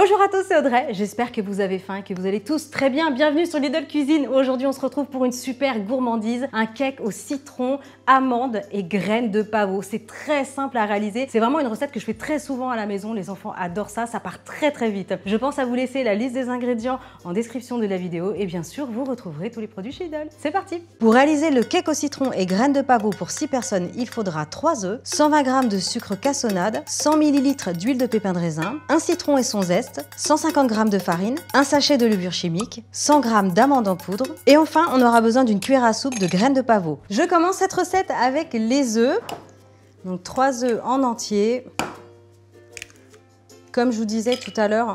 Bonjour à tous, c'est Audrey, j'espère que vous avez faim, que vous allez tous très bien. Bienvenue sur Lidl Cuisine. Aujourd'hui, on se retrouve pour une super gourmandise, un cake au citron, amandes et graines de pavot. C'est très simple à réaliser. C'est vraiment une recette que je fais très souvent à la maison. Les enfants adorent ça, ça part très vite. Je pense à vous laisser la liste des ingrédients en description de la vidéo et bien sûr, vous retrouverez tous les produits chez Lidl. C'est parti! Pour réaliser le cake au citron et graines de pavot pour 6 personnes, il faudra 3 œufs, 120 g de sucre cassonade, 100 ml d'huile de pépin de raisin, un citron et son zeste, 150 g de farine, un sachet de levure chimique, 100 g d'amandes en poudre et enfin on aura besoin d'une cuillère à soupe de graines de pavot. Je commence cette recette avec les œufs, donc 3 œufs en entier. Comme je vous disais tout à l'heure,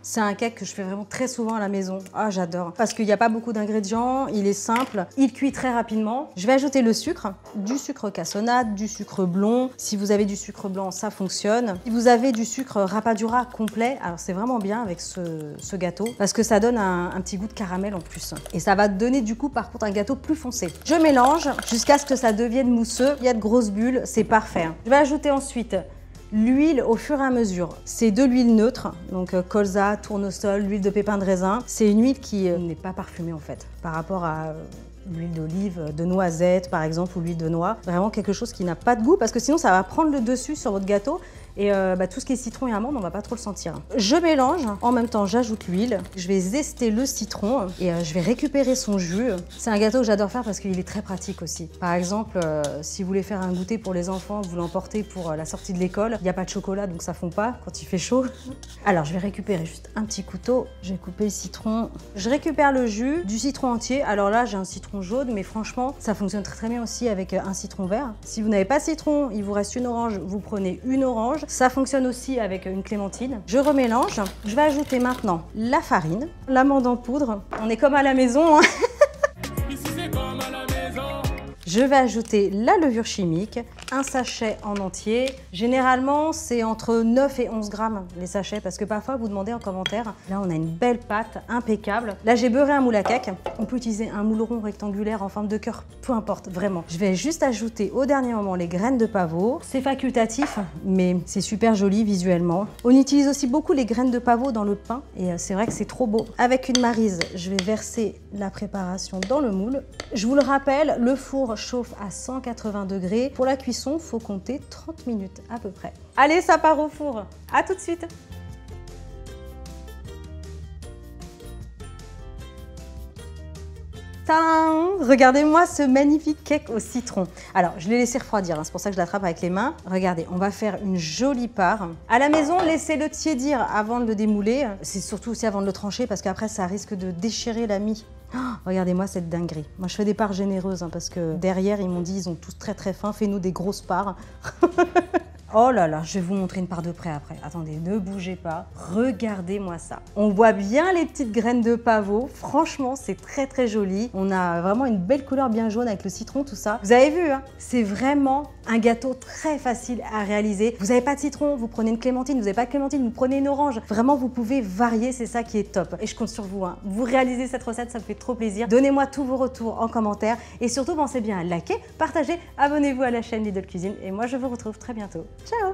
c'est un cake que je fais vraiment très souvent à la maison. Ah, j'adore. Parce qu'il n'y a pas beaucoup d'ingrédients, il est simple, il cuit très rapidement. Je vais ajouter le sucre, du sucre cassonade, du sucre blond. Si vous avez du sucre blanc, ça fonctionne. Si vous avez du sucre rapadura complet, alors c'est vraiment bien avec ce gâteau parce que ça donne un petit goût de caramel en plus. Et ça va donner du coup par contre un gâteau plus foncé. Je mélange jusqu'à ce que ça devienne mousseux. Il y a de grosses bulles, c'est parfait. Je vais ajouter ensuite l'huile au fur et à mesure. C'est de l'huile neutre, donc colza, tournesol, l'huile de pépin de raisin. C'est une huile qui n'est pas parfumée en fait, par rapport à l'huile d'olive, de noisette par exemple, ou l'huile de noix. Vraiment quelque chose qui n'a pas de goût parce que sinon ça va prendre le dessus sur votre gâteau. Et tout ce qui est citron et amande, on va pas trop le sentir. Je mélange, en même temps j'ajoute l'huile, je vais zester le citron et je vais récupérer son jus. C'est un gâteau que j'adore faire parce qu'il est très pratique aussi. Par exemple, si vous voulez faire un goûter pour les enfants, vous l'emportez pour la sortie de l'école, il n'y a pas de chocolat donc ça fond pas quand il fait chaud. Alors je vais récupérer juste un petit couteau, je vais couper le citron. Je récupère le jus du citron entier. Alors là j'ai un citron jaune mais franchement ça fonctionne très bien aussi avec un citron vert. Si vous n'avez pas de citron, il vous reste une orange, vous prenez une orange. Ça fonctionne aussi avec une clémentine. Je remélange. Je vais ajouter maintenant la farine, l'amande en poudre. On est comme à la maison, hein. Je vais ajouter la levure chimique, un sachet en entier. Généralement, c'est entre 9 et 11 grammes les sachets parce que parfois vous demandez en commentaire. Là, on a une belle pâte impeccable. Là, j'ai beurré un moule à cake. On peut utiliser un moule rond rectangulaire en forme de cœur, peu importe, vraiment. Je vais juste ajouter au dernier moment les graines de pavot. C'est facultatif, mais c'est super joli visuellement. On utilise aussi beaucoup les graines de pavot dans le pain et c'est vrai que c'est trop beau. Avec une maryse, je vais verser la préparation dans le moule. Je vous le rappelle, le four chauffe à 180 degrés. Pour la cuisson, il faut compter 30 minutes à peu près. Allez, ça part au four. À tout de suite. Tadam! Regardez-moi ce magnifique cake au citron. Alors, je l'ai laissé refroidir, hein, c'est pour ça que je l'attrape avec les mains. Regardez, on va faire une jolie part. À la maison, laissez-le tiédir avant de le démouler. C'est surtout aussi avant de le trancher parce qu'après, ça risque de déchirer la mie. Oh, regardez-moi cette dinguerie. Moi, je fais des parts généreuses hein, parce que derrière, ils m'ont dit ils ont tous très faim. Fais-nous des grosses parts. Oh là là, je vais vous montrer une part de près après. Attendez, ne bougez pas. Regardez-moi ça. On voit bien les petites graines de pavot. Franchement, c'est très joli. On a vraiment une belle couleur bien jaune avec le citron, tout ça. Vous avez vu, hein, c'est vraiment un gâteau très facile à réaliser. Vous n'avez pas de citron, vous prenez une clémentine. Vous n'avez pas de clémentine, vous prenez une orange. Vraiment, vous pouvez varier, c'est ça qui est top. Et je compte sur vous. Hein. Vous réalisez cette recette, ça me fait trop plaisir. Donnez-moi tous vos retours en commentaire. Et surtout, pensez bien à liker, partager, abonnez-vous à la chaîne Lidl Cuisine. Et moi, je vous retrouve très bientôt. Ciao!